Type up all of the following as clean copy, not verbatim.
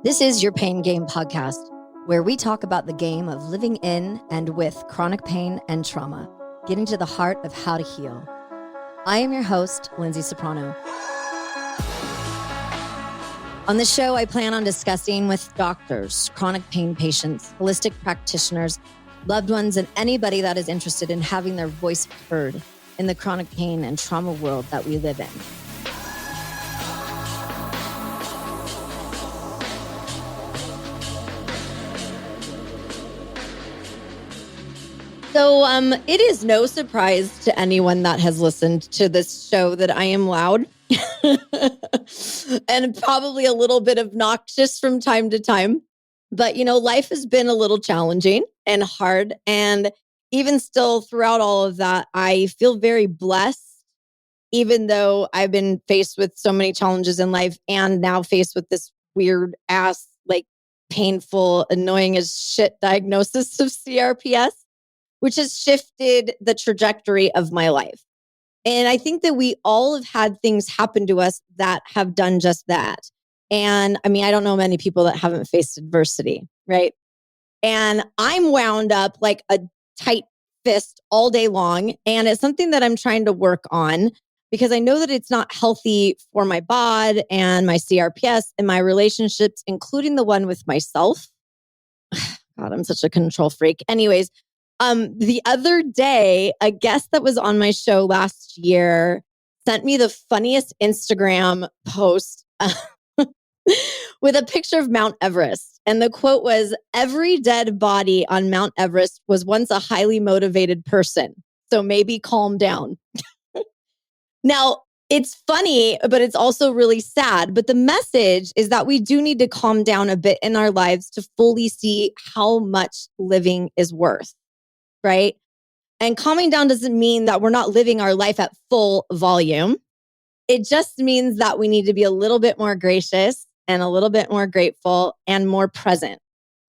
This is Your Pain Game podcast, where we talk about the game of living in and with chronic pain and trauma, getting to the heart of how to heal. I am your host, Lyndsay Soprano. On this show, I plan on discussing with doctors, chronic pain patients, holistic practitioners, loved ones, and anybody that is interested in having their voice heard in the chronic pain and trauma world that we live in. So it is no surprise to anyone that has listened to this show that I am loud and probably a little bit obnoxious from time to time. But, life has been a little challenging and hard. And even still throughout all of that, I feel very blessed, even though I've been faced with so many challenges in life and now faced with this weird ass, painful, annoying as shit diagnosis of CRPS, which has shifted the trajectory of my life. And I think that we all have had things happen to us that have done just that. And I don't know many people that haven't faced adversity, right? And I'm wound up like a tight fist all day long. And it's something that I'm trying to work on because I know that it's not healthy for my bod and my CRPS and my relationships, including the one with myself. God, I'm such a control freak. Anyways, the other day, a guest that was on my show last year sent me the funniest Instagram post with a picture of Mount Everest. And the quote was, "Every dead body on Mount Everest was once a highly motivated person. So maybe calm down." Now, it's funny, but it's also really sad. But the message is that we do need to calm down a bit in our lives to fully see how much living is worth. Right? And calming down doesn't mean that we're not living our life at full volume. It just means that we need to be a little bit more gracious and a little bit more grateful and more present.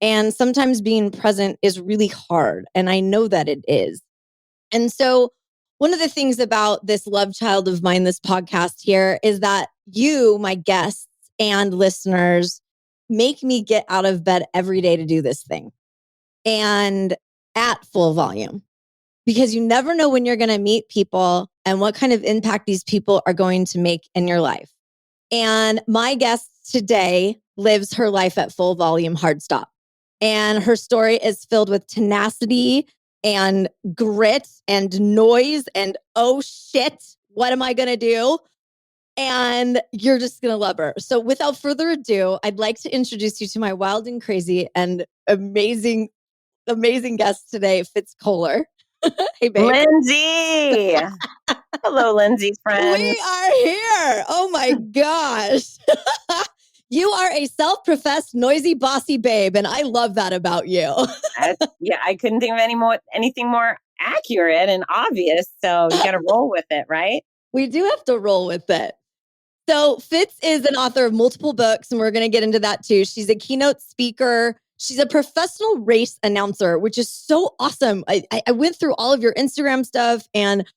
And sometimes being present is really hard. And I know that it is. And so one of the things about this love child of mine, this podcast here, is that you, my guests and listeners, make me get out of bed every day to do this thing. And at full volume, because you never know when you're going to meet people and what kind of impact these people are going to make in your life. And my guest today lives her life at full volume, hard stop. And her story is filled with tenacity and grit and noise and, oh shit, what am I going to do? And you're just going to love her. So without further ado, I'd like to introduce you to my wild and crazy and amazing guest today, Fitz Koehler. Hey, babe. Lyndsay. Hello, Lyndsay's friends. We are here. Oh my gosh. You are a self-professed noisy, bossy babe, and I love that about you. I couldn't think of anything more accurate and obvious. So you got to roll with it, right? We do have to roll with it. So Fitz is an author of multiple books, and we're going to get into that too. She's a keynote speaker. She's a professional race announcer, which is so awesome. I went through all of your Instagram stuff and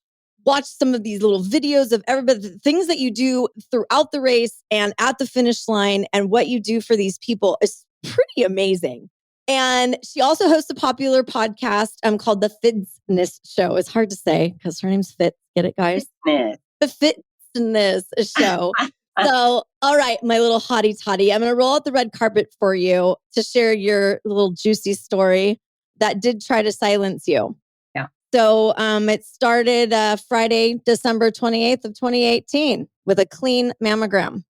watched some of these little videos of everybody, the things that you do throughout the race and at the finish line, and what you do for these people is pretty amazing. And she also hosts a popular podcast called The Fitness Show. It's hard to say because her name's Fitz. Get it, guys? Fitness. The Fitness Show. So, all right, my little hottie toddy, I'm going to roll out the red carpet for you to share your little juicy story that did try to silence you. Yeah. So it started Friday, December 28th of 2018 with a clean mammogram.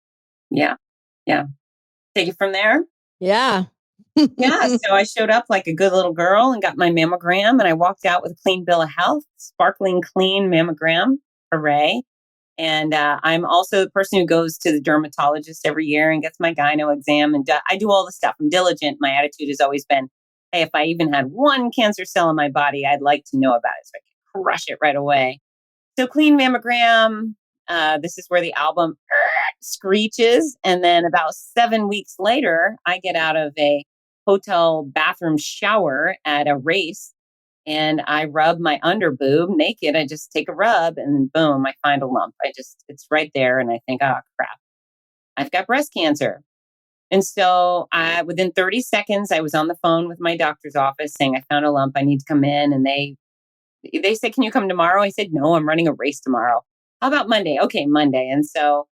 Yeah. Take it from there. Yeah. Yeah. So I showed up like a good little girl and got my mammogram, and I walked out with a clean bill of health, sparkling clean mammogram. Hooray. And I'm also the person who goes to the dermatologist every year and gets my gyno exam. And I do all the stuff. I'm diligent. My attitude has always been, hey, if I even had one cancer cell in my body, I'd like to know about it so I can crush it right away. So clean mammogram. This is where the album screeches. And then about 7 weeks later, I get out of a hotel bathroom shower at a race and I rub my under boob naked. I just take a rub and boom, I find a lump. It's right there. And I think, oh crap. I've got breast cancer. And so within 30 seconds, I was on the phone with my doctor's office saying, I found a lump. I need to come in. And they said, can you come tomorrow? I said, no, I'm running a race tomorrow. How about Monday? Okay, Monday. And so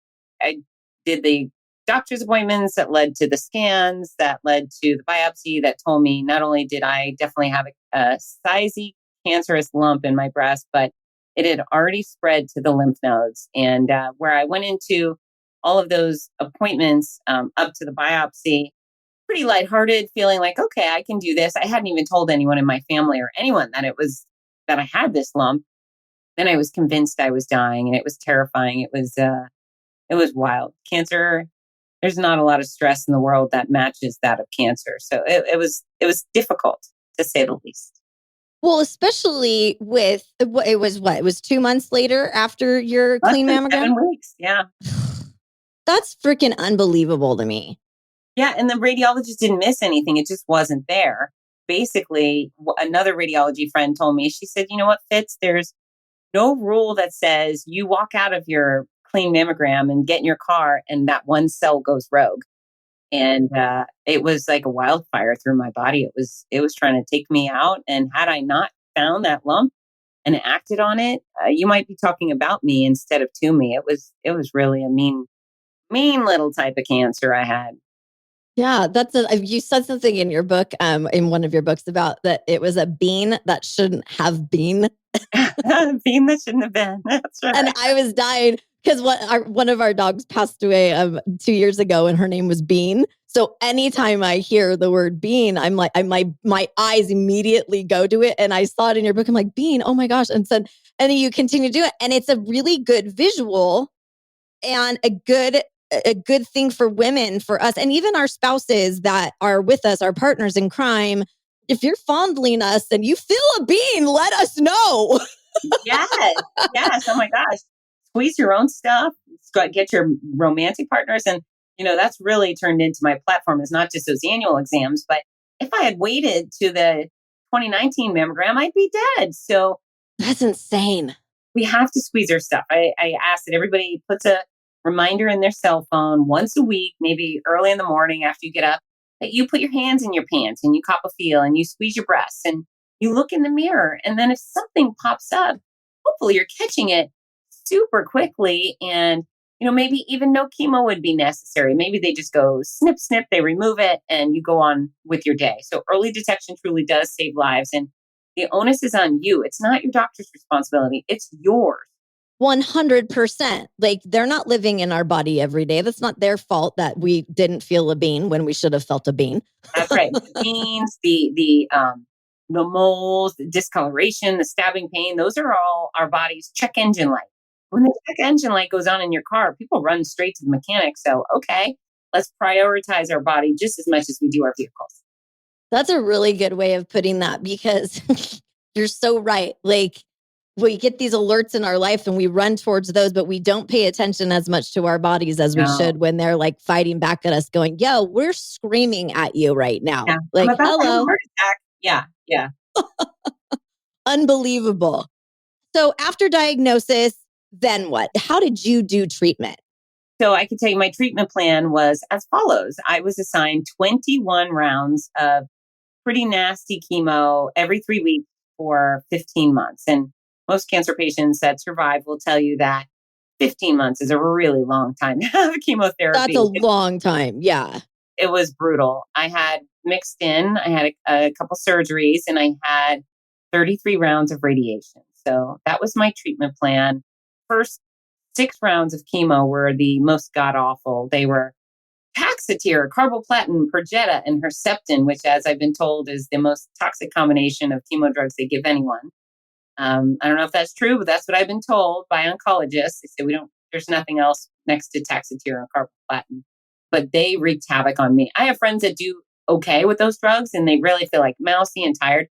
I did the doctor's appointments that led to the scans, that led to the biopsy that told me not only did I definitely have a sizey cancerous lump in my breast, but it had already spread to the lymph nodes. And where I went into all of those appointments up to the biopsy, pretty lighthearted, feeling like, okay, I can do this. I hadn't even told anyone in my family or anyone that I had this lump. Then I was convinced I was dying, and it was terrifying. It was wild. Cancer, there's not a lot of stress in the world that matches that of cancer. So it was difficult, to say the least. Well, especially with what? It was 2 months later after your Less clean than mammogram? 7 weeks. Yeah. That's freaking unbelievable to me. Yeah. And the radiologist didn't miss anything. It just wasn't there. Basically, another radiology friend told me, she said, you know what, Fitz, there's no rule that says you walk out of your clean mammogram and get in your car and that one cell goes rogue. And it was like a wildfire through my body. It was trying to take me out. And had I not found that lump and acted on it, you might be talking about me instead of to me. It was really a mean little type of cancer I had. Yeah, you said something in your book, in one of your books about that it was a bean that shouldn't have been. Being that shouldn't have been. That's And right. I was dying because one of our dogs passed away 2 years ago, and her name was Bean. So anytime I hear the word Bean, I'm like, my eyes immediately go to it. And I saw it in your book. I'm like, Bean, oh my gosh! And then you continue to do it, and it's a really good visual and a good thing for women, for us, and even our spouses that are with us, our partners in crime. If you're fondling us and you feel a bean, let us know. Yes. Yes. Oh my gosh. Squeeze your own stuff. Get your romantic partners. And, that's really turned into my platform is not just those annual exams, but if I had waited to the 2019 mammogram, I'd be dead. So That's insane. we have to squeeze our stuff. I ask that everybody puts a reminder in their cell phone once a week, maybe early in the morning after you get up, that you put your hands in your pants and you cop a feel and you squeeze your breasts and you look in the mirror. And then if something pops up, hopefully you're catching it super quickly. And, maybe even no chemo would be necessary. Maybe they just go snip, snip, they remove it, and you go on with your day. So early detection truly does save lives. And the onus is on you. It's not your doctor's responsibility, it's yours. 100%. Like, they're not living in our body every day. That's not their fault that we didn't feel a bean when we should have felt a bean. That's right. The pains, the moles, the discoloration, the stabbing pain, those are all our body's check engine light. When the check engine light goes on in your car, people run straight to the mechanic. So, okay, let's prioritize our body just as much as we do our vehicles. That's a really good way of putting that, because you're so right. Like, we get these alerts in our life and we run towards those, but we don't pay attention as much to our bodies as we No. should when they're like fighting back at us, going, yo, we're screaming at you right now. Yeah. I'm Like, about to have a hello, heart attack. Yeah. Yeah. unbelievable. So after diagnosis, then what? How did you do treatment? So I can tell you my treatment plan was as follows. I was assigned 21 rounds of pretty nasty chemo every 3 weeks for 15 months. And most cancer patients that survive will tell you that 15 months is a really long time to have That's chemotherapy. a long time. Yeah. It was brutal. I had mixed in, I had a couple surgeries, and I had 33 rounds of radiation. So that was my treatment plan. First 6 rounds of chemo were the most god awful. They were Taxotere, carboplatin, Perjeta, and Herceptin, which, as I've been told, is the most toxic combination of chemo drugs they give anyone. I don't know if that's true, but that's what I've been told by oncologists. They say there's nothing else next to Taxotere and carboplatin, but they wreaked havoc on me. I have friends that do okay with those drugs and they really feel like mousy and tired.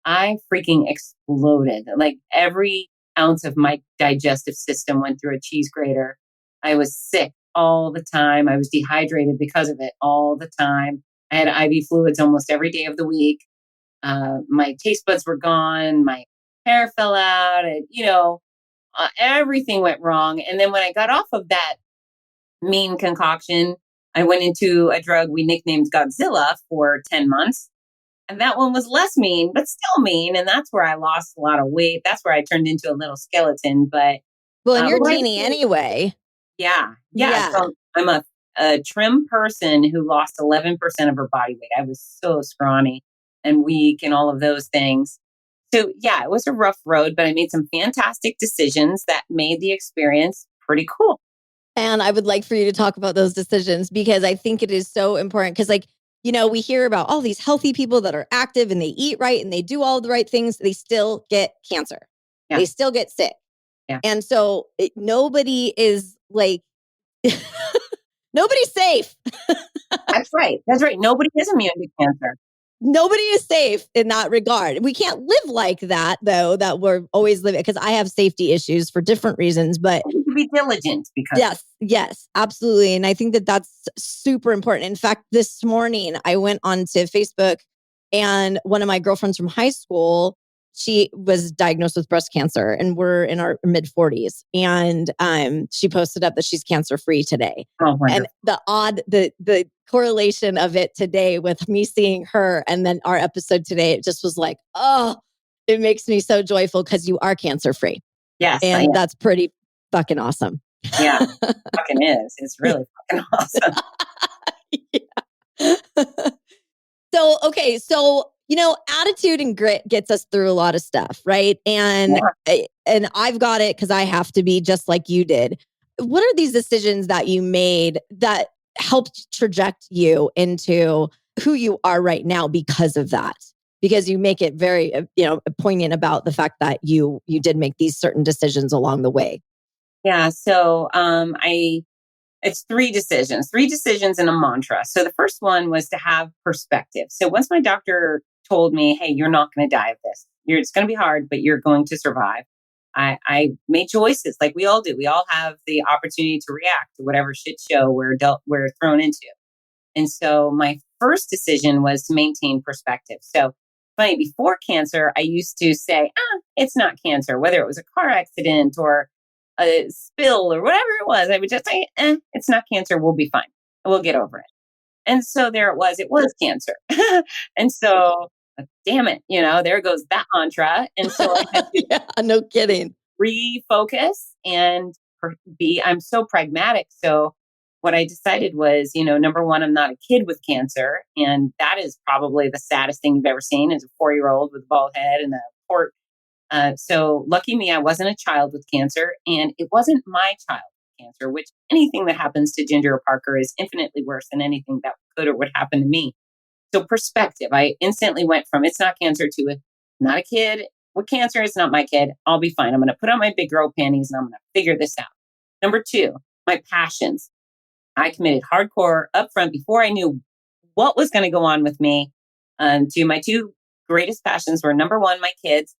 I freaking exploded. Like every ounce of my digestive system went through a cheese grater. I was sick all the time. I was dehydrated because of it all the time. I had IV fluids almost every day of the week. My taste buds were gone. My hair fell out. And, everything went wrong. And then when I got off of that mean concoction. I went into a drug we nicknamed Godzilla for 10 months. And that one was less mean, but still mean. And that's where I lost a lot of weight. That's where I turned into a little skeleton. But Well, and you're what I teeny see, anyway. yeah. Yeah. So I'm a trim person who lost 11% of her body weight. I was so scrawny and weak and all of those things. So yeah, it was a rough road, but I made some fantastic decisions that made the experience pretty cool. And I would like for you to talk about those decisions because I think it is so important. Because, like, we hear about all these healthy people that are active and they eat right and they do all the right things. They still get cancer. Yeah. They still get sick. Yeah. And so nobody is like, nobody's safe. That's right. That's right. Nobody is immune to cancer. Nobody is safe in that regard. We can't live like that, though, that we're always living because I have safety issues for different reasons. But We can be diligent because yes, absolutely. And I think that that's super important. In fact, this morning I went onto Facebook and one of my girlfriends from high school, she was diagnosed with breast cancer and we're in our mid 40s. And she posted up that she's cancer free today. oh, And the correlation of it today with me seeing her and then our episode today, it just was like, oh, it makes me so joyful because you are cancer free. yes, And that's pretty fucking awesome. yeah, fucking is. It's really fucking awesome. So, okay. So, attitude and grit gets us through a lot of stuff, right? And I've got it because I have to be just like you did. What are these decisions that you made that helped traject you into who you are right now because of that? Because you make it very, poignant about the fact that you did make these certain decisions along the way. Yeah. So it's three decisions and a mantra. So the first one was to have perspective. So once my doctor told me, hey, you're not going to die of this, it's going to be hard, but you're going to survive. I made choices like we all do. We all have the opportunity to react to whatever shit show we're thrown into. And so my first decision was to maintain perspective. So funny, before cancer, I used to say, it's not cancer, whether it was a car accident or a spill or whatever it was. I would just say, it's not cancer. We'll be fine. We'll get over it. And so there it was cancer. And so, damn it, there goes that mantra. And so I had to Yeah, no kidding. refocus and I'm so pragmatic. So what I decided was, number one, I'm not a kid with cancer. And that is probably the saddest thing you've ever seen is a 4-year-old with a bald head and a port. So lucky me, I wasn't a child with cancer and it wasn't my child with cancer, which anything that happens to Ginger or Parker is infinitely worse than anything that could or would happen to me. So perspective, I instantly went from it's not cancer to not a kid with cancer. It's not my kid. I'll be fine. I'm going to put on my big girl panties and I'm going to figure this out. Number two, my passions. I committed hardcore upfront before I knew what was going to go on with me. To my two greatest passions were number one, my kids.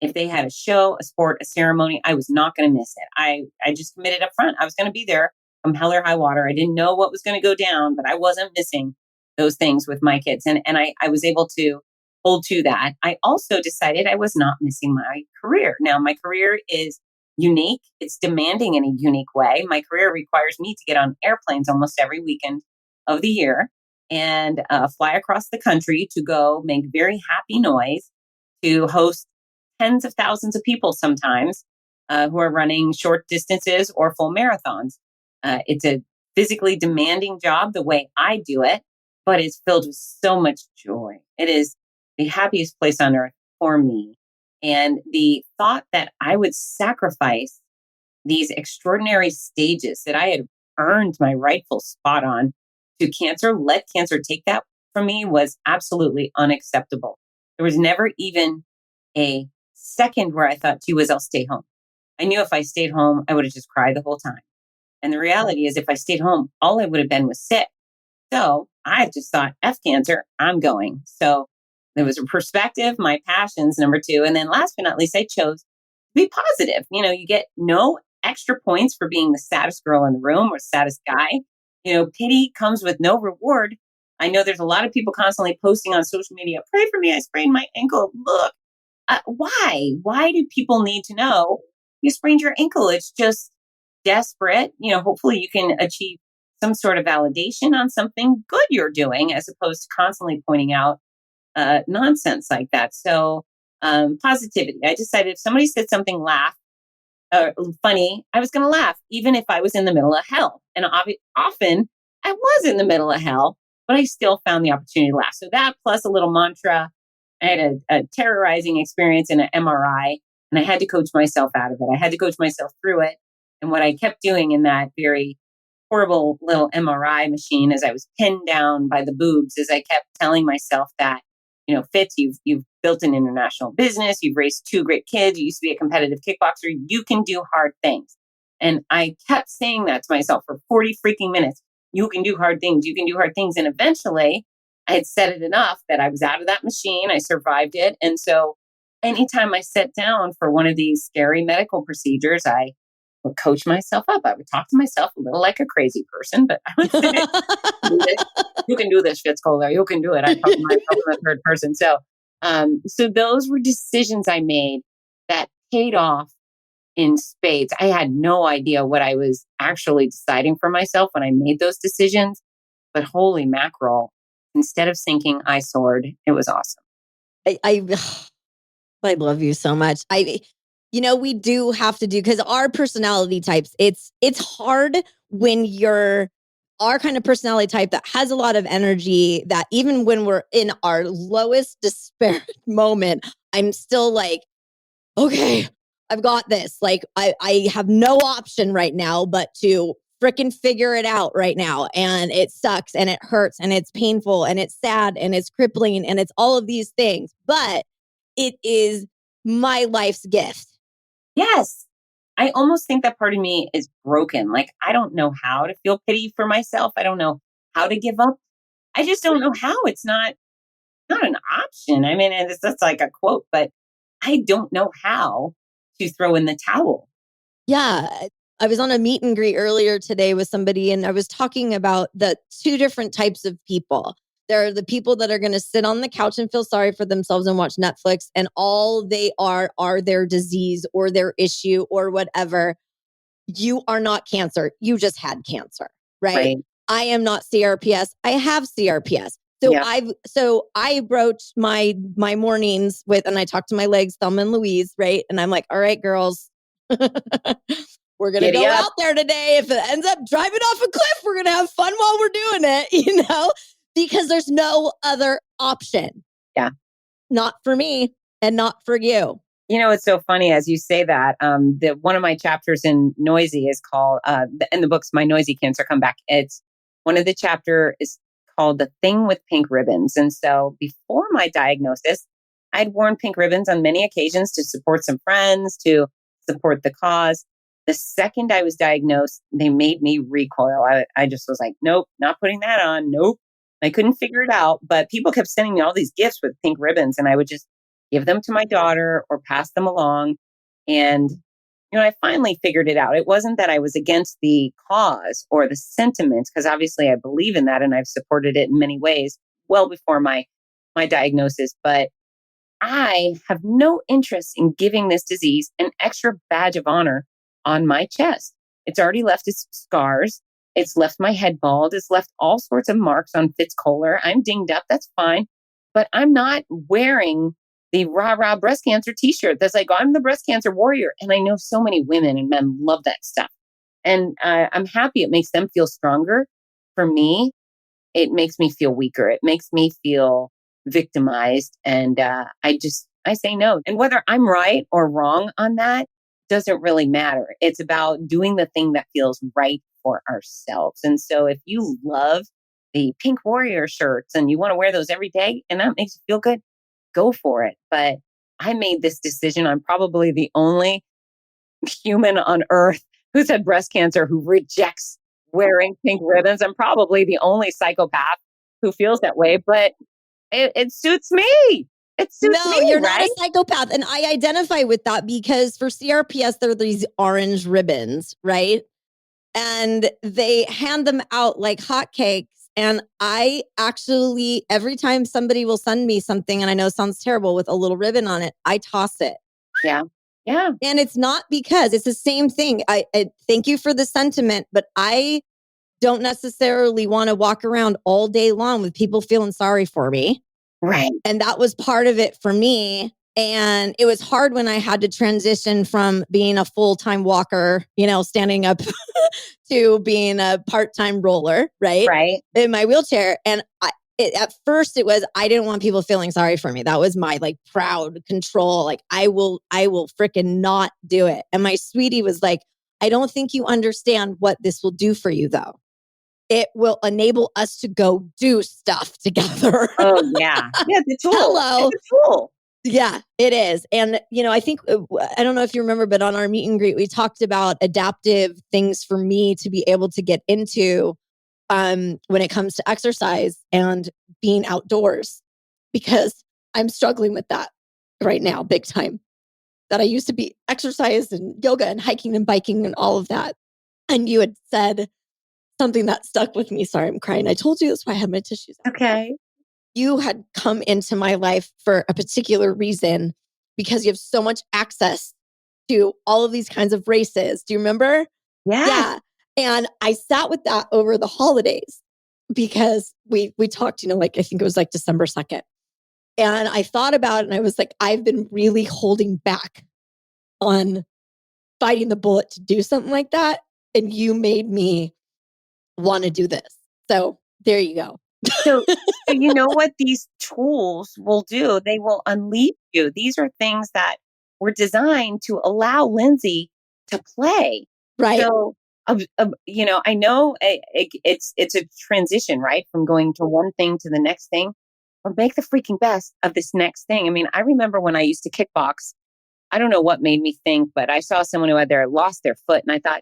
If they had a show, a sport, a ceremony, I was not going to miss it. I just committed up front. I was going to be there from hell or high water. I didn't know what was going to go down, but I wasn't missing those things with my kids. And I was able to hold to that. I also decided I was not missing my career. Now, my career is unique. It's demanding in a unique way. My career requires me to get on airplanes almost every weekend of the year and fly across the country to go make very happy noise to host tens of thousands of people sometimes who are running short distances or full marathons. It's a physically demanding job the way I do it, but it's filled with so much joy. It is the happiest place on earth for me. And the thought that I would sacrifice these extraordinary stages that I had earned my rightful spot on to cancer, let cancer take that from me was absolutely unacceptable. There was never even a second where I thought, gee whiz, I'll stay home. I knew if I stayed home, I would have just cried the whole time. And the reality is, if I stayed home, all I would have been was sick. So I just thought, F cancer, I'm going. So there was a perspective, my passions, number two. And then last but not least, I chose to be positive. You get no extra points for being the saddest girl in the room or saddest guy. Pity comes with no reward. I know there's a lot of people constantly posting on social media, pray for me, I sprained my ankle. Look, why? Why do people need to know you sprained your ankle? It's just desperate, hopefully you can achieve some sort of validation on something good you're doing, as opposed to constantly pointing out nonsense like that. So, positivity. I decided if somebody said something funny, I was going to laugh, even if I was in the middle of hell. And often I was in the middle of hell, but I still found the opportunity to laugh. So that plus a little mantra. I had a terrorizing experience in an MRI, and I had to coach myself out of it. I had to coach myself through it. And what I kept doing in that very horrible little MRI machine as I was pinned down by the boobs is I kept telling myself that, Fitz, you've built an international business, you've raised two great kids, you used to be a competitive kickboxer, you can do hard things. And I kept saying that to myself for 40 freaking minutes. You can do hard things, you can do hard things. And eventually I had said it enough that I was out of that machine. I survived it. And so anytime I sat down for one of these scary medical procedures, I would coach myself up. I would talk to myself a little like a crazy person, but I would say, you can do this, Fitz Koehler. You can do it. I talk to myself in the third person. So those were decisions I made that paid off in spades. I had no idea what I was actually deciding for myself when I made those decisions, but holy mackerel, instead of sinking, I soared. It was awesome. I I love you so much. We do have to do, because our personality types, it's hard when you're our kind of personality type that has a lot of energy, that even when we're in our lowest despair moment, I'm still like, okay, I've got this. Like I have no option right now but to freaking figure it out right now. And it sucks and it hurts and it's painful and it's sad and it's crippling and it's all of these things. But it is my life's gift. Yes. I almost think that part of me is broken. Like, I don't know how to feel pity for myself. I don't know how to give up. I just don't know how. It's not an option. I mean, and it's just like a quote, but I don't know how to throw in the towel. Yeah. I was on a meet and greet earlier today with somebody, and I was talking about the two different types of people. There are the people that are going to sit on the couch and feel sorry for themselves and watch Netflix, and all they are their disease or their issue or whatever. You are not cancer. You just had cancer, right? Right. I am not CRPS. I have CRPS. So Yeah. I broach my mornings with, and I talk to my legs, Thelma and Louise, right? And I'm like, all right, girls, we're going to Giddy go up. out there today. If it ends up driving off a cliff, we're going to have fun while we're doing it, because there's no other option. Yeah. Not for me and not for you. It's so funny as you say that. One of my chapters in Noisy is called, in the books, My Noisy Cancer Comeback. It's one of the chapter is called The Thing with Pink Ribbons. And so before my diagnosis, I'd worn pink ribbons on many occasions to support some friends, to support the cause. The second I was diagnosed, they made me recoil. I just was like, nope, not putting that on. Nope. I couldn't figure it out, but people kept sending me all these gifts with pink ribbons, and I would just give them to my daughter or pass them along. And, I finally figured it out. It wasn't that I was against the cause or the sentiments, because obviously I believe in that and I've supported it in many ways well before my diagnosis. But I have no interest in giving this disease an extra badge of honor on my chest. It's already left its scars. It's left my head bald. It's left all sorts of marks on Fitz Koehler. I'm dinged up. That's fine. But I'm not wearing the rah rah breast cancer t-shirt that's like, I'm the breast cancer warrior. And I know so many women and men love that stuff. And I'm happy it makes them feel stronger. For me, it makes me feel weaker. It makes me feel victimized. And I say no. And whether I'm right or wrong on that doesn't really matter. It's about doing the thing that feels right for ourselves. And so if you love the pink warrior shirts and you want to wear those every day and that makes you feel good, go for it. But I made this decision. I'm probably the only human on earth who's had breast cancer who rejects wearing pink ribbons. I'm probably the only psychopath who feels that way, but it suits me. It suits me. No, you're right? not a psychopath. And I identify with that because for CRPS, there are these orange ribbons, right? And they hand them out like hotcakes. And I actually, every time somebody will send me something, and I know it sounds terrible, with a little ribbon on it, I toss it. Yeah. Yeah. And it's not because it's the same thing. I thank you for the sentiment, but I don't necessarily want to walk around all day long with people feeling sorry for me. Right. And that was part of it for me. And it was hard when I had to transition from being a full-time walker, standing up to being a part-time roller, right? Right. In my wheelchair. And at first it was, I didn't want people feeling sorry for me. That was my like proud control. Like I will freaking not do it. And my sweetie was like, I don't think you understand what this will do for you though. It will enable us to go do stuff together. Oh, yeah. Yeah, the tool. Hello. It's a tool. Yeah, it is. And, I think, I don't know if you remember, but on our meet and greet, we talked about adaptive things for me to be able to get into when it comes to exercise and being outdoors, because I'm struggling with that right now, big time. That I used to be exercise and yoga and hiking and biking and all of that. And you had said something that stuck with me. Sorry, I'm crying. I told you that's why I had my tissues. Okay. You had come into my life for a particular reason because you have so much access to all of these kinds of races. Do you remember? Yes. Yeah. And I sat with that over the holidays because we talked, like I think it was like December 2nd. And I thought about it and I was like, I've been really holding back on biting the bullet to do something like that. And you made me want to do this. So there you go. So you know what these tools will do? They will unleash you. These are things that were designed to allow Lyndsay to play. Right. So, I know it's a transition, right, from going to one thing to the next thing, but make the freaking best of this next thing. I mean, I remember when I used to kickbox. I don't know what made me think, but I saw someone who had lost their foot, and I thought,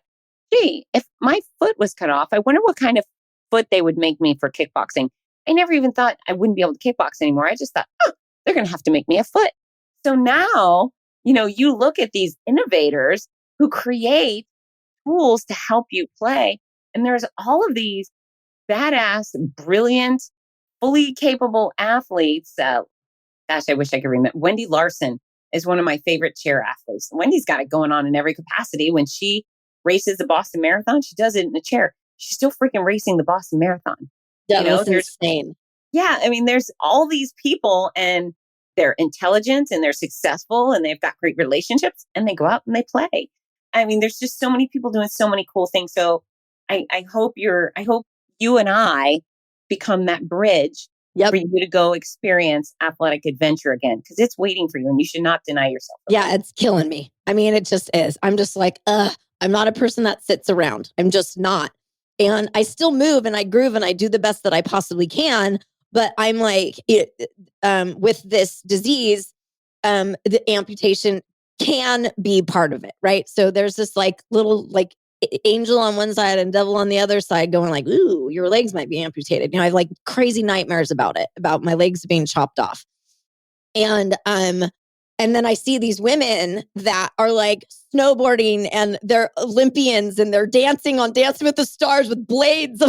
gee, if my foot was cut off, I wonder what kind of foot they would make me for kickboxing. I never even thought I wouldn't be able to kickbox anymore. I just thought, oh, they're going to have to make me a foot. So now, you look at these innovators who create tools to help you play. And there's all of these badass, brilliant, fully capable athletes. Gosh, I wish I could remember. Wendy Larson is one of my favorite chair athletes. Wendy's got it going on in every capacity. When she races the Boston Marathon, she does it in a chair. She's still freaking racing the Boston Marathon. Yeah, that's insane. Yeah, I mean, there's all these people and they're intelligent and they're successful and they've got great relationships and they go out and they play. I mean, there's just so many people doing so many cool things. So I hope you and I become that bridge for you to go experience athletic adventure again, because it's waiting for you and you should not deny yourself. Yeah, it's killing me. I mean, it just is. I'm just like, I'm not a person that sits around. I'm just not. And I still move and I groove and I do the best that I possibly can. But I'm like, with this disease, the amputation can be part of it, right? So there's this like little like angel on one side and devil on the other side going like, ooh, your legs might be amputated. I have like crazy nightmares about it, about my legs being chopped off. And then I see these women that are like snowboarding and they're Olympians and they're dancing on Dancing with the Stars with blades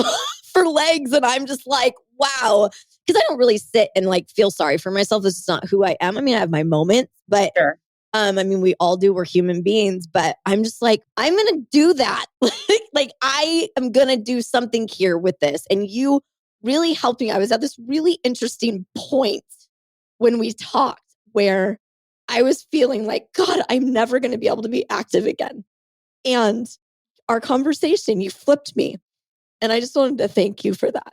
for legs. And I'm just like, wow. Because I don't really sit and like feel sorry for myself. This is not who I am. I mean, I have my moments, but Sure. I mean, we all do. We're human beings, but I'm just like, I'm going to do that. Like I am going to do something here with this. And you really helped me. I was at this really interesting point when we talked where I was feeling like, God, I'm never going to be able to be active again. And our conversation, you flipped me. And I just wanted to thank you for that.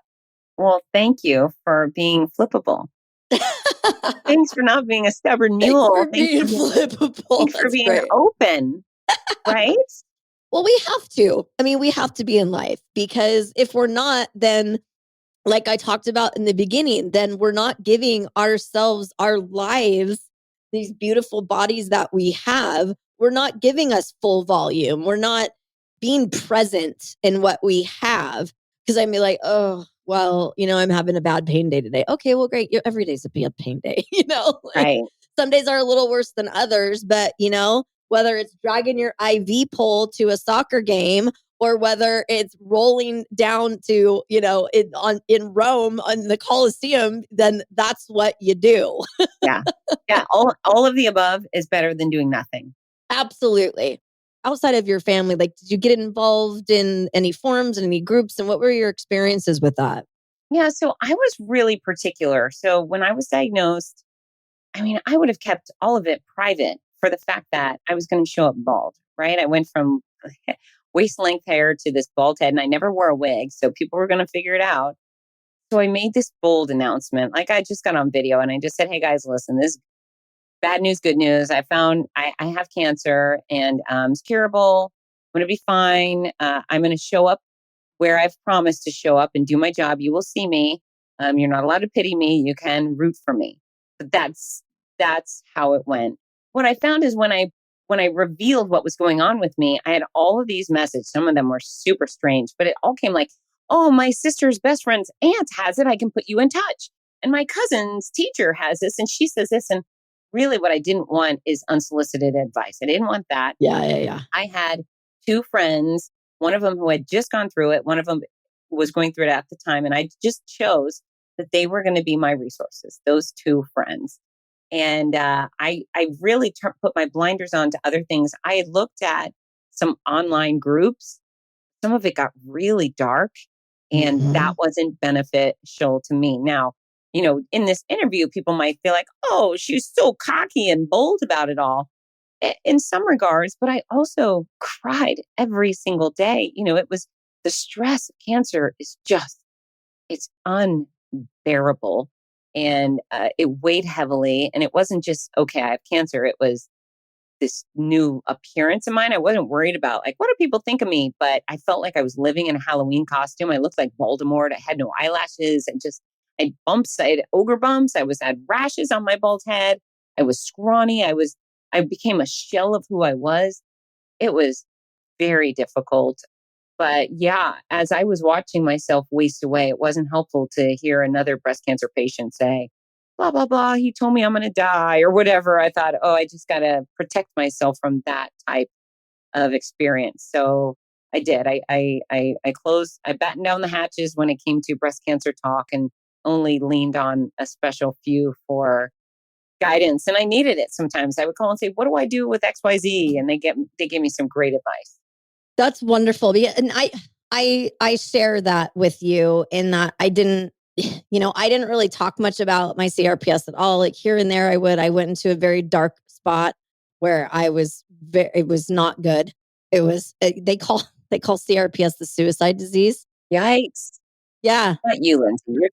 Well, thank you for being flippable. Thanks for not being a stubborn mule. Thanks for being flippable. Thanks for being open, right? Well, we have to. I mean, we have to be in life, because if we're not, then like I talked about in the beginning, then we're not giving ourselves, our lives, these beautiful bodies that we have, we're not giving us full volume. We're not being present in what we have. Because I'm like, oh, well, I'm having a bad pain day today. Okay, well, great. Every day's a bad pain day. Right. Some days are a little worse than others, but whether it's dragging your IV pole to a soccer game or whether it's rolling down to, in Rome on the Colosseum, then that's what you do. Yeah. Yeah. All of the above is better than doing nothing. Absolutely. Outside of your family, like, did you get involved in any forums and any groups? And what were your experiences with that? Yeah, so I was really particular. So when I was diagnosed, I mean, I would have kept all of it private for the fact that I was going to show up bald, right? I went from waist length hair to this bald head, and I never wore a wig. So people were going to figure it out. So I made this bold announcement. Like I just got on video and I just said, hey guys, listen, this is bad news, good news. I have cancer and it's curable. I'm going to be fine. I'm going to show up where I've promised to show up and do my job. You will see me. You're not allowed to pity me. You can root for me. But that's how it went. What I found is when I revealed what was going on with me, I had all of these messages. Some of them were super strange, but it all came like, "Oh, my sister's best friend's aunt has it. I can put you in touch." And my cousin's teacher has this, and she says this. And really, what I didn't want is unsolicited advice. I didn't want that. Yeah, yeah, yeah. I had two friends, one of them who had just gone through it, one of them was going through it at the time. And I just chose that they were going to be my resources, those two friends. And I really put my blinders on to other things. I had looked at some online groups. Some of it got really dark, and that Mhm. wasn't beneficial to me. Now, in this interview, people might feel like, oh, she's so cocky and bold about it all in some regards, but I also cried every single day. It was the stress of cancer is just, it's unbearable. And it weighed heavily. And it wasn't just, okay, I have cancer. It was this new appearance of mine. I wasn't worried about like, what do people think of me? But I felt like I was living in a Halloween costume. I looked like Voldemort. I had no eyelashes. I had bumps. I had ogre bumps. Had rashes on my bald head. I was scrawny. I became a shell of who I was. It was very difficult. But yeah, as I was watching myself waste away, it wasn't helpful to hear another breast cancer patient say, blah, blah, blah. He told me I'm going to die or whatever. I thought, oh, I just got to protect myself from that type of experience. So I did. I battened down the hatches when it came to breast cancer talk and only leaned on a special few for guidance. And I needed it sometimes. I would call and say, what do I do with XYZ? And they gave me some great advice. That's wonderful. And I share that with you in that I didn't, I didn't really talk much about my CRPS at all. Like here and there, I went into a very dark spot where it was not good. It was, they call CRPS the suicide disease. Yikes. Yeah. Not you, Lyndsay.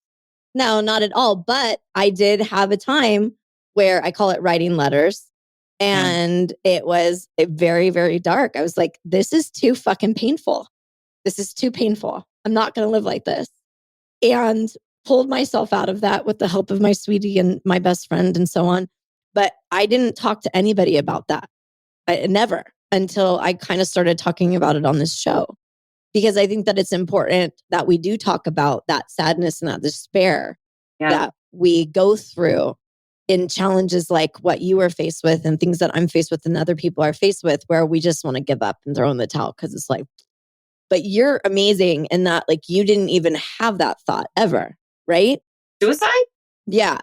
No, not at all. But I did have a time where I call it writing letters. Yeah. And it was very, very dark. I was like, this is too fucking painful. This is too painful. I'm not going to live like this. And pulled myself out of that with the help of my sweetie and my best friend and so on. But I didn't talk to anybody about that. Never until I kind of started talking about it on this show. Because I think that it's important that we do talk about that sadness and that despair that we go through in challenges like what you were faced with and things that I'm faced with and other people are faced with, where we just want to give up and throw in the towel because it's like, but you're amazing in that, like, you didn't even have that thought ever, right? Suicide? Yeah.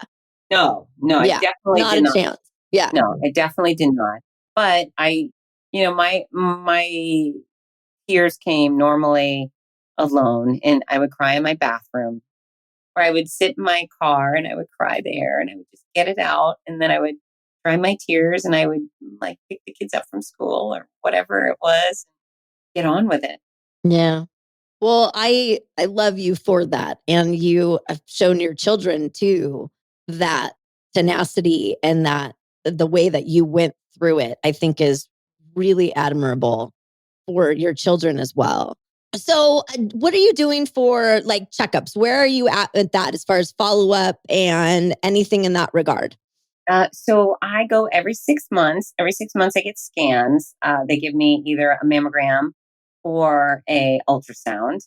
No, I Yeah. definitely Not did a not. chance. Yeah. No, I definitely did not. But my tears came normally alone, and I would cry in my bathroom, or I would sit in my car and I would cry there, and I would just get it out, and then I would dry my tears, and I would like pick the kids up from school or whatever it was, get on with it. Yeah. Well, I love you for that. And you have shown your children too that tenacity and that the way that you went through it, I think is really admirable for your children as well. So, what are you doing for like checkups? Where are you at with that as far as follow up and anything in that regard? So I go every 6 months. Every 6 months, I get scans. They give me either a mammogram or a ultrasound,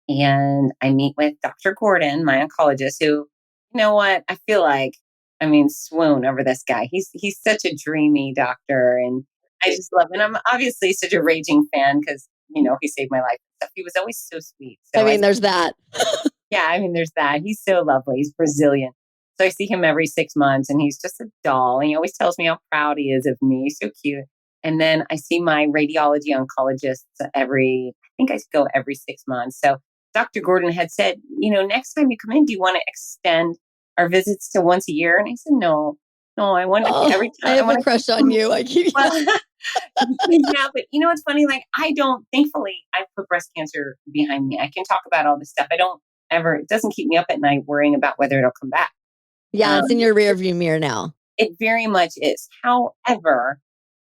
and I meet with Dr. Gordon, my oncologist. Who, you know what, I feel like, I mean, swoon over this guy. He's such a dreamy doctor, and I just love. And I'm obviously such a raging fan because he saved my life and stuff. He was always so sweet. I So mean, there's that. yeah, I mean, there's that. He's so lovely. He's Brazilian. So I see him every 6 months and he's just a doll. And he always tells me how proud he is of me. He's so cute. And then I see my radiology oncologist I think I go every 6 months. So Dr. Gordon had said, next time you come in, do you want to extend our visits to once a year? And I said, no, I want to Oh, every I time. I have a want crush on to, you. I keep well, yeah, but it's funny. Like thankfully I put breast cancer behind me. I can talk about all this stuff. It doesn't keep me up at night worrying about whether it'll come back. Yeah, it's in your It, rearview mirror now. it very much is. However,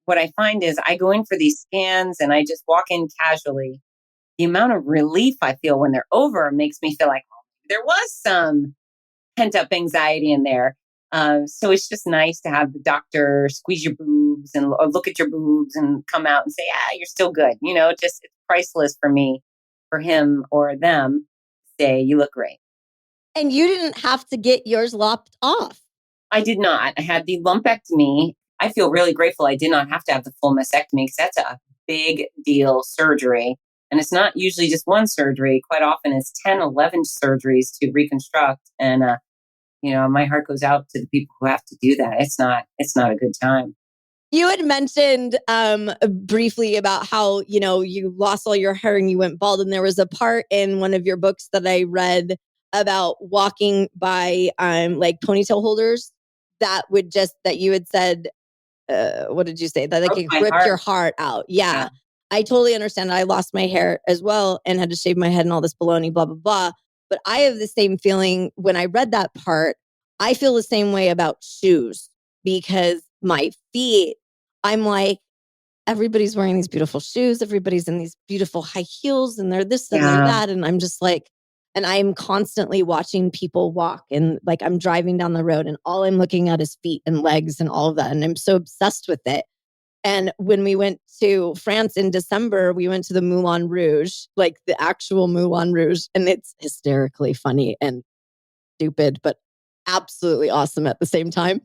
what I find is I go in for these scans and I just walk in casually. The amount of relief I feel when they're over makes me feel like, oh, there was some pent up anxiety in there. So it's just nice to have the doctor squeeze your boobs or look at your boobs and come out and say, you're still good. Just it's priceless for me, for him or them. Say, you look great. And you didn't have to get yours lopped off. I did not. I had the lumpectomy. I feel really grateful I did not have to have the full mastectomy because that's a big deal surgery. And it's not usually just one surgery. Quite often it's 10, 11 surgeries to reconstruct. And, my heart goes out to the people who have to do that. It's not a good time. You had mentioned briefly about how, you lost all your hair and you went bald. And there was a part in one of your books that I read about walking by like ponytail holders that you had said, what did you say? That like Broke it my ripped heart. your heart out. Yeah. Yeah. I totally understand. I lost my hair as well and had to shave my head and all this baloney, blah, blah, blah. But I have the same feeling when I read that part. I feel the same way about shoes because my feet, I'm like, everybody's wearing these beautiful shoes. Everybody's in these beautiful high heels and they're this and they're Yeah. that. And I'm just like, and I'm constantly watching people walk and like I'm driving down the road and all I'm looking at is feet and legs and all of that. And I'm so obsessed with it. And when we went to France in December, we went to the Moulin Rouge, like the actual Moulin Rouge. And it's hysterically funny and stupid, but absolutely awesome at the same time.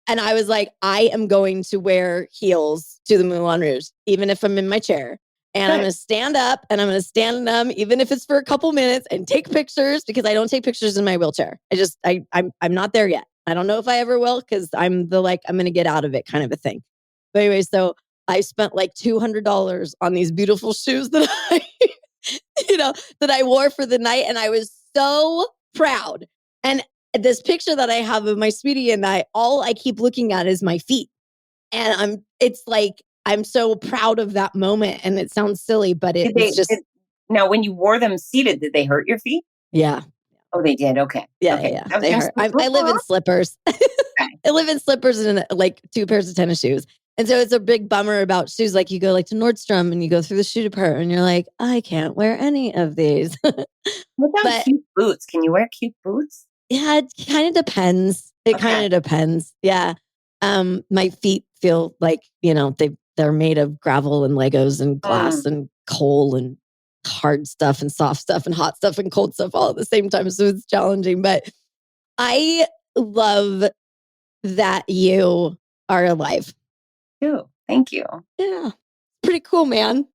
And I was like, I am going to wear heels to the Moulin Rouge, even if I'm in my chair. And I'm going to stand up and I'm going to stand in them, even if it's for a couple minutes and take pictures because I don't take pictures in my wheelchair. I'm not there yet. I don't know if I ever will because I'm going to get out of it kind of a thing. But anyway, so I spent like $200 on these beautiful shoes that that I wore for the night. And I was so proud. And this picture that I have of my sweetie and all I keep looking at is my feet. And it's like, I'm so proud of that moment. And it sounds silly, but it was just. Now, when you wore them seated, did they hurt your feet? Yeah. Oh, they did. Okay. Yeah. Okay. Yeah. They hurt. I live in slippers. I live in slippers and like 2 pairs of tennis shoes. And so it's a big bummer about shoes. Like you go like to Nordstrom and you go through the shoe department and you're like, I can't wear any of these. What about But cute boots? Can you wear cute boots? yeah, it kind of depends. It Okay. kind of depends. Yeah. My feet feel like, they're made of gravel and Legos and glass and coal and hard stuff and soft stuff and hot stuff and cold stuff all at the same time. So it's challenging. But I love that you are alive. Thank you. Yeah. Pretty cool, man.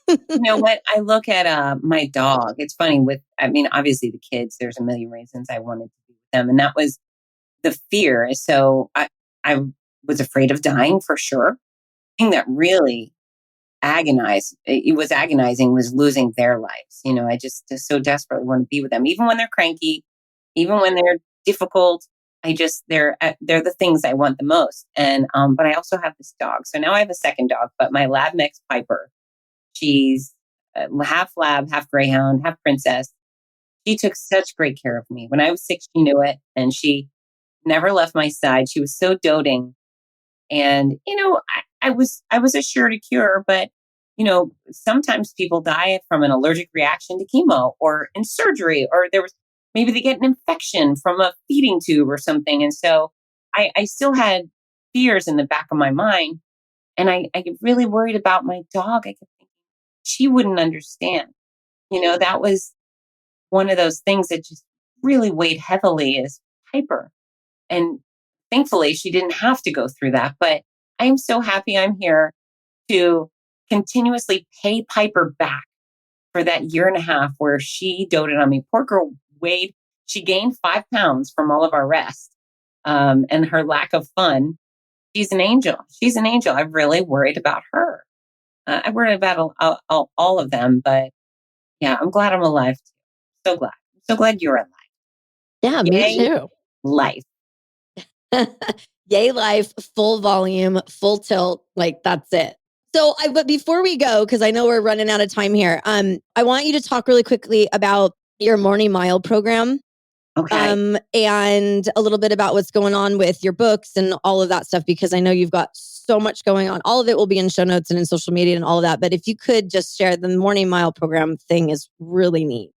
You know what? I look at my dog. It's funny obviously the kids, there's a million reasons I wanted to be with them. And that was the fear. So I was afraid of dying for sure. The thing that really it was agonizing was losing their lives. I just so desperately want to be with them, even when they're cranky, even when they're difficult. They're the things I want the most. And, but I also have this dog. So now I have a second dog, but my lab mix Piper, she's half lab, half greyhound, half princess. She took such great care of me. When I was 6, she knew it and she never left my side. She was so doting. And, I was assured a cure, but, sometimes people die from an allergic reaction to chemo or in surgery, or maybe they get an infection from a feeding tube or something. And so I still had fears in the back of my mind. And I get really worried about my dog. I kept thinking she wouldn't understand. That was one of those things that just really weighed heavily is Piper. And thankfully, she didn't have to go through that. But I am so happy I'm here to continuously pay Piper back for that year and a half where she doted on me. Poor girl she gained 5 pounds from all of our rest and her lack of fun. She's an angel. She's an angel. I'm really worried about her. I worry about all of them, but yeah, I'm glad I'm alive. So glad. I'm so glad you're alive. Yeah, me Yay, too. life. Yay life, full volume, full tilt, like that's it. So but before we go, because I know we're running out of time here, I want you to talk really quickly about your Morning Mile program. Okay. And a little bit about what's going on with your books and all of that stuff, because I know you've got so much going on. All of it will be in show notes and in social media and all of that. But if you could just share, the Morning Mile program thing is really neat.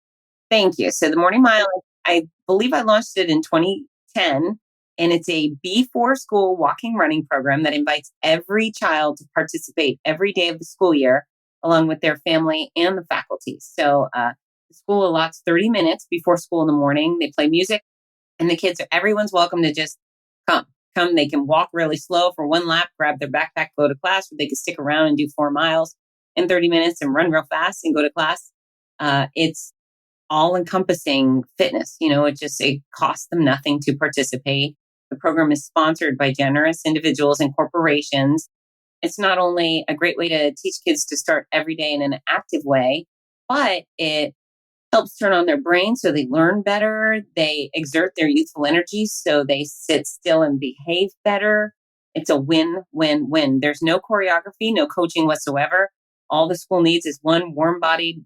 Thank you. So the Morning Mile, I believe I launched it in 2010, and it's a before school walking running program that invites every child to participate every day of the school year, along with their family and the faculty. So the school allots 30 minutes before school in the morning. They play music, and the kids, everyone's welcome to just come. Come, they can walk really slow for one lap, grab their backpack, go to class, or they can stick around and do 4 miles in 30 minutes and run real fast and go to class. It's all encompassing fitness. It costs them nothing to participate. The program is sponsored by generous individuals and corporations. It's not only a great way to teach kids to start every day in an active way, but it helps turn on their brain so they learn better. They exert their youthful energy so they sit still and behave better. It's a win, win, win. There's no choreography, no coaching whatsoever. All the school needs is one warm bodied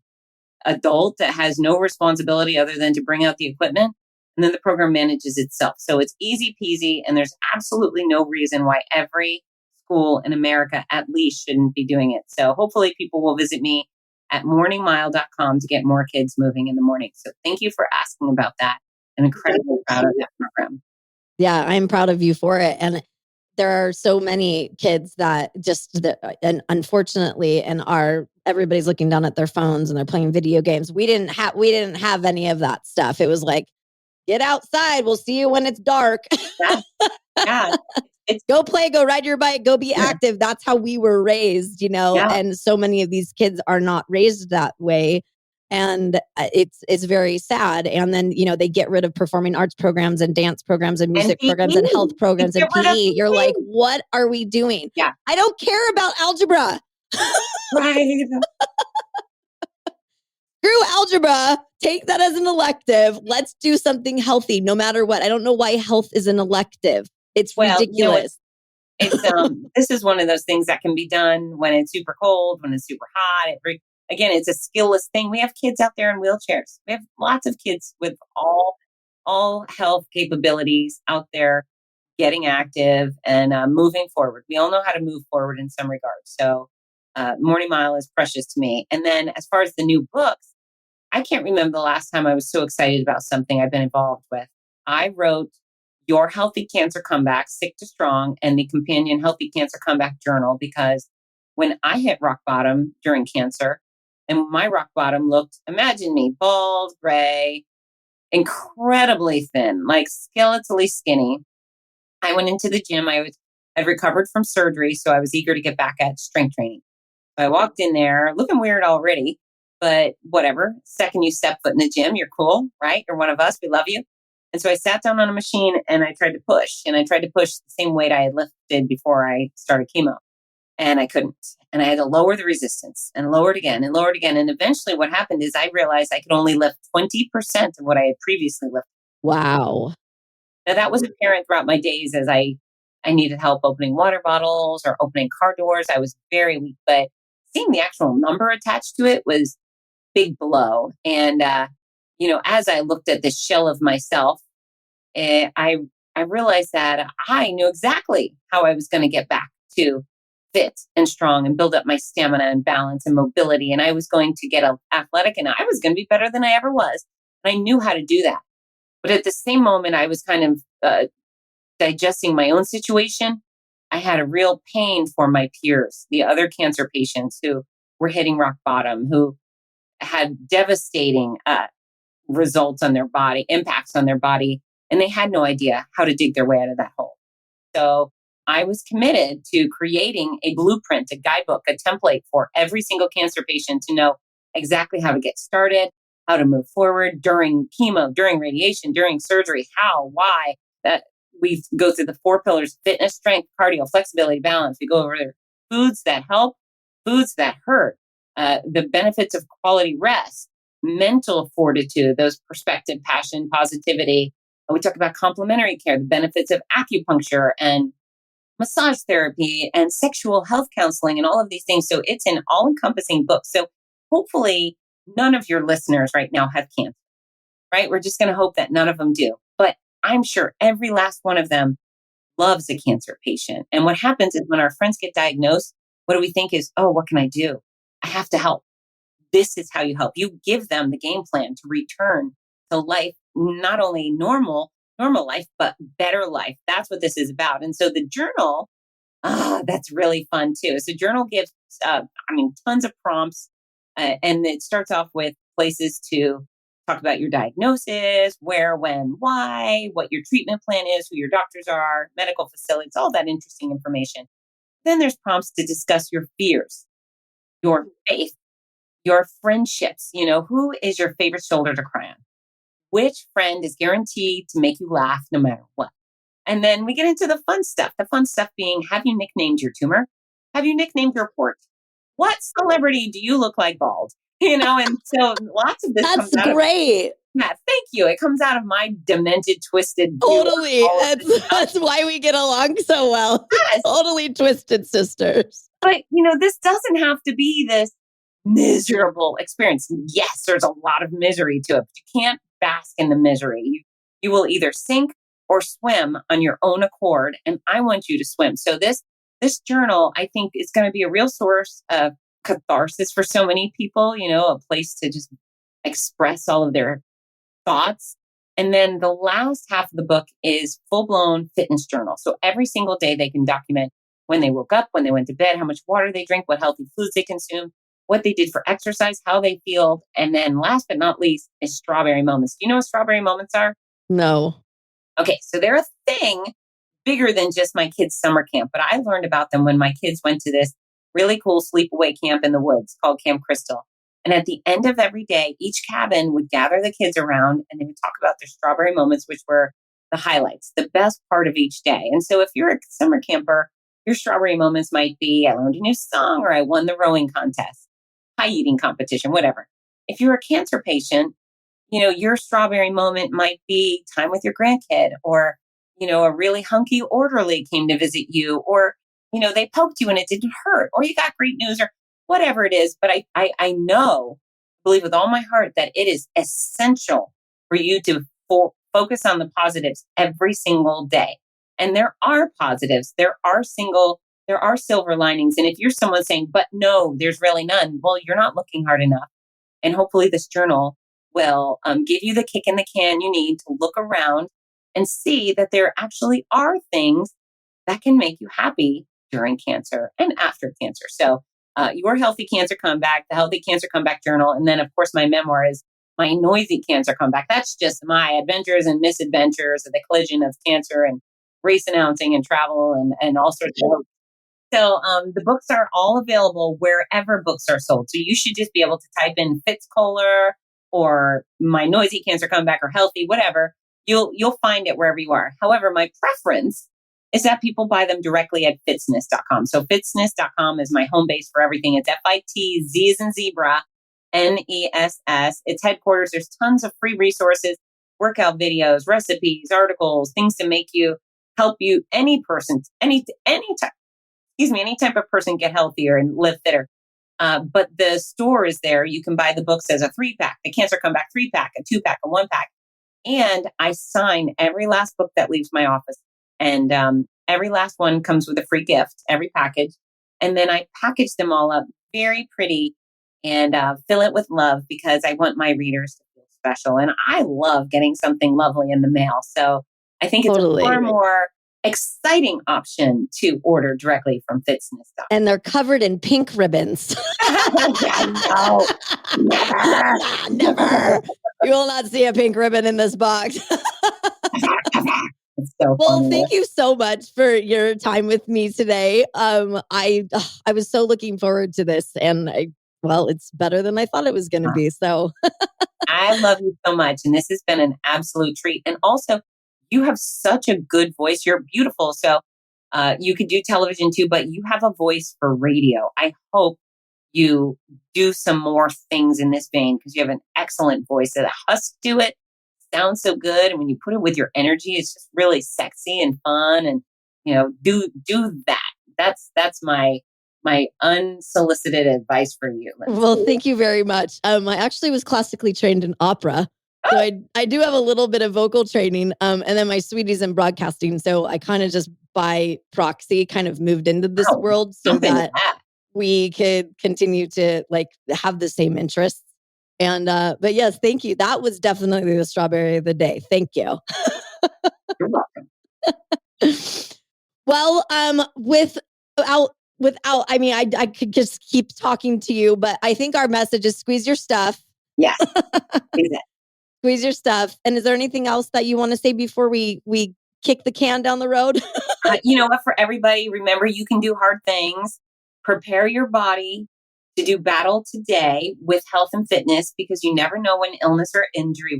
adult that has no responsibility other than to bring out the equipment. And then the program manages itself. So it's easy peasy. And there's absolutely no reason why every school in America at least shouldn't be doing it. So hopefully people will visit me at morningmile.com to get more kids moving in the morning. So thank you for asking about that. I'm incredibly proud of that program. Yeah, I'm proud of you for it. And there are so many kids that and unfortunately, everybody's looking down at their phones and they're playing video games. We didn't have any of that stuff. It was like, get outside. We'll see you when it's dark. Yeah. Yeah. Go play, go ride your bike, go be active. That's how we were raised, Yeah. and so many of these kids are not raised that way. And it's very sad. And then, they get rid of performing arts programs and dance programs and music programs and health programs and PE. You're like, what are we doing? Yeah. I don't care about algebra. Right. Screw algebra. Take that as an elective. Let's do something healthy no matter what. I don't know why health is an elective. It's ridiculous. This is one of those things that can be done when it's super cold, when it's super hot. Again, it's a skillless thing. We have kids out there in wheelchairs. We have lots of kids with all health capabilities out there getting active and moving forward. We all know how to move forward in some regards. So Morning Mile is precious to me. And then as far as the new books, I can't remember the last time I was so excited about something I've been involved with. I wrote Your Healthy Cancer Comeback, Sick to Strong, and the companion Healthy Cancer Comeback Journal, because when I hit rock bottom during cancer, and my rock bottom looked, imagine me, bald, gray, incredibly thin, like skeletally skinny. I went into the gym. I'd recovered from surgery, so I was eager to get back at strength training. So I walked in there looking weird already, but whatever. Second you step foot in the gym, you're cool, right? You're one of us. We love you. And so I sat down on a machine and I tried to push. And I tried to push the same weight I had lifted before I started chemo. And I couldn't. And I had to lower the resistance and lower it again and lower it again. And eventually what happened is I realized I could only lift 20% of what I had previously lifted. Wow. Now that was apparent throughout my days as I needed help opening water bottles or opening car doors. I was very weak, but seeing the actual number attached to it was big blow. And, as I looked at this shell of myself, I realized that I knew exactly how I was going to get back to fit and strong and build up my stamina and balance and mobility. And I was going to get athletic and I was going to be better than I ever was. And I knew how to do that. But at the same moment, I was kind of digesting my own situation. I had a real pain for my peers, the other cancer patients who were hitting rock bottom, who had devastating results on their body, impacts on their body, and they had no idea how to dig their way out of that hole. So I was committed to creating a blueprint, a guidebook, a template for every single cancer patient to know exactly how to get started, how to move forward during chemo, during radiation, during surgery, how, why, we go through the 4 pillars: fitness, strength, cardio, flexibility, balance. We go over there. Foods that help, foods that hurt, the benefits of quality rest, mental fortitude, those perspective, passion, positivity. And we talk about complementary care, the benefits of acupuncture and massage therapy and sexual health counseling and all of these things. So it's an all encompassing book. So hopefully none of your listeners right now have cancer, right? We're just going to hope that none of them do. But I'm sure every last one of them loves a cancer patient. And what happens is when our friends get diagnosed, what do we think is, oh, what can I do? I have to help. This is how you help. You give them the game plan to return to life, not only normal life, but better life. That's what this is about. And so the journal, that's really fun too. So journal gives, tons of prompts, and it starts off with places to talk about your diagnosis, where, when, why, what your treatment plan is, who your doctors are, medical facilities, all that interesting information. Then there's prompts to discuss your fears, your faith, your friendships. Who is your favorite shoulder to cry on? Which friend is guaranteed to make you laugh no matter what? And then we get into the fun stuff. The fun stuff being, have you nicknamed your tumor? Have you nicknamed your port? What celebrity do you look like bald? And so lots of this That's comes out of, great. yeah, thank you. It comes out of my demented, twisted view of Totally. all of this stuff. That's why we get along so well. Yes. Totally twisted sisters. But, this doesn't have to be this miserable experience. Yes, there's a lot of misery to it, but you can't bask in the misery. You will either sink or swim on your own accord. And I want you to swim. So this journal, I think, is going to be a real source of catharsis for so many people, a place to just express all of their thoughts. And then the last half of the book is full-blown fitness journal. So every single day they can document when they woke up, when they went to bed, how much water they drink, what healthy foods they consume, what they did for exercise, how they feel. And then last but not least is strawberry moments. Do you know what strawberry moments are? No. Okay, so they're a thing bigger than just my kids' summer camp, but I learned about them when my kids went to this really cool sleepaway camp in the woods called Camp Crystal. And at the end of every day, each cabin would gather the kids around and they would talk about their strawberry moments, which were the highlights, the best part of each day. And so if you're a summer camper, your strawberry moments might be, I learned a new song, or I won the rowing contest, pie eating competition, whatever. If you're a cancer patient, your strawberry moment might be time with your grandkid, or, a really hunky orderly came to visit you, or, they poked you and it didn't hurt, or you got great news, or whatever it is. But I believe with all my heart that it is essential for you to focus on the positives every single day. And there are positives, there are silver linings. And if you're someone saying, but no, there's really none, well, you're not looking hard enough. And hopefully this journal will give you the kick in the can you need to look around and see that there actually are things that can make you happy during cancer and after cancer. So your Healthy Cancer Comeback, the Healthy Cancer Comeback Journal. And then, of course, my memoir is my Noisy Cancer Comeback. That's just my adventures and misadventures of the collision of cancer and race announcing and travel and all sorts of. So the books are all available wherever books are sold. So you should just be able to type in Fitz Koehler or my Noisy Cancer Comeback or Healthy, whatever. You'll find it wherever you are. However, my preference is that people buy them directly at fitzness.com. So fitzness.com is my home base for everything. It's FITZ as in zebra, NESS. It's headquarters. There's tons of free resources, workout videos, recipes, articles, things to help you, any person, any type of person get healthier and live fitter. But the store is there. You can buy the books as a 3-pack, the Cancer Comeback 3-pack, a 2-pack, a 1-pack. And I sign every last book that leaves my office. And every last one comes with a free gift, every package. And then I package them all up very pretty and fill it with love because I want my readers to feel special. And I love getting something lovely in the mail. So I think it's Totally. a far more exciting option to order directly from fitzness.com. And they're covered in pink ribbons. No, never. Never. You will not see a pink ribbon in this box. It's so Well, funny. thank you so much for your time with me today. I was so looking forward to this, and it's better than I thought it was going to be. So I love you so much, and this has been an absolute treat. And also, you have such a good voice. You're beautiful. So you could do television too, but you have a voice for radio. I hope you do some more things in this vein because you have an excellent voice. A husk to it sounds so good. And when you put it with your energy, it's just really sexy and fun. And, do that. That's my unsolicited advice for you, Lyndsay. Well, thank you very much. I actually was classically trained in opera. So I do have a little bit of vocal training. And then my sweetie's in broadcasting. So I kind of just by proxy kind of moved into this world so that we could continue to have the same interests. And but yes, thank you. That was definitely the strawberry of the day. Thank you. You're welcome. Well, without, I mean, I could just keep talking to you, but I think our message is squeeze your stuff. Yes. Exactly. Squeeze your stuff. And is there anything else that you want to say before we kick the can down the road? You know what? For everybody, remember you can do hard things. Prepare your body to do battle today with health and fitness because you never know when illness or injury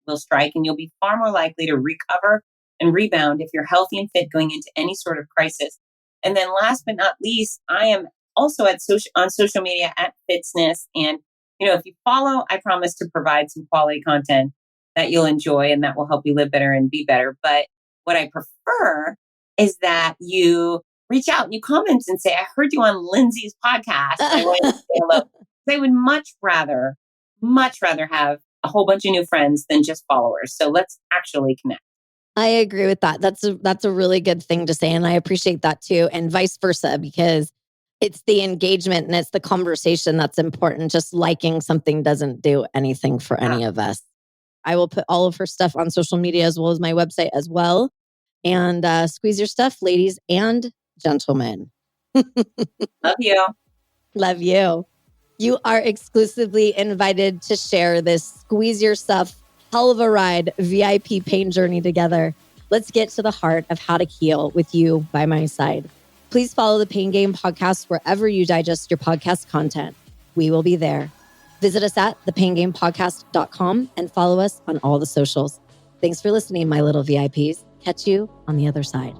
will strike, and you'll be far more likely to recover and rebound if you're healthy and fit going into any sort of crisis. And then last but not least, I am also on social media at Fitzness. And, if you follow, I promise to provide some quality content that you'll enjoy and that will help you live better and be better. But what I prefer is that you reach out and you comment and say, I heard you on Lyndsy's podcast. I want to say hello. I would much rather have a whole bunch of new friends than just followers. So let's actually connect. I agree with that. That's a really good thing to say. And I appreciate that too. And vice versa, because it's the engagement and it's the conversation that's important. Just liking something doesn't do anything for any of us. I will put all of her stuff on social media as well as my website as well. And squeeze your stuff, ladies and gentlemen. Love you. Love you. You are exclusively invited to share this squeeze your stuff, hell of a ride, VIP pain journey together. Let's get to the heart of how to heal with you by my side. Please follow the Pain Game podcast wherever you digest your podcast content. We will be there. Visit us at thepaingamepodcast.com and follow us on all the socials. Thanks for listening, my little VIPs. Catch you on the other side.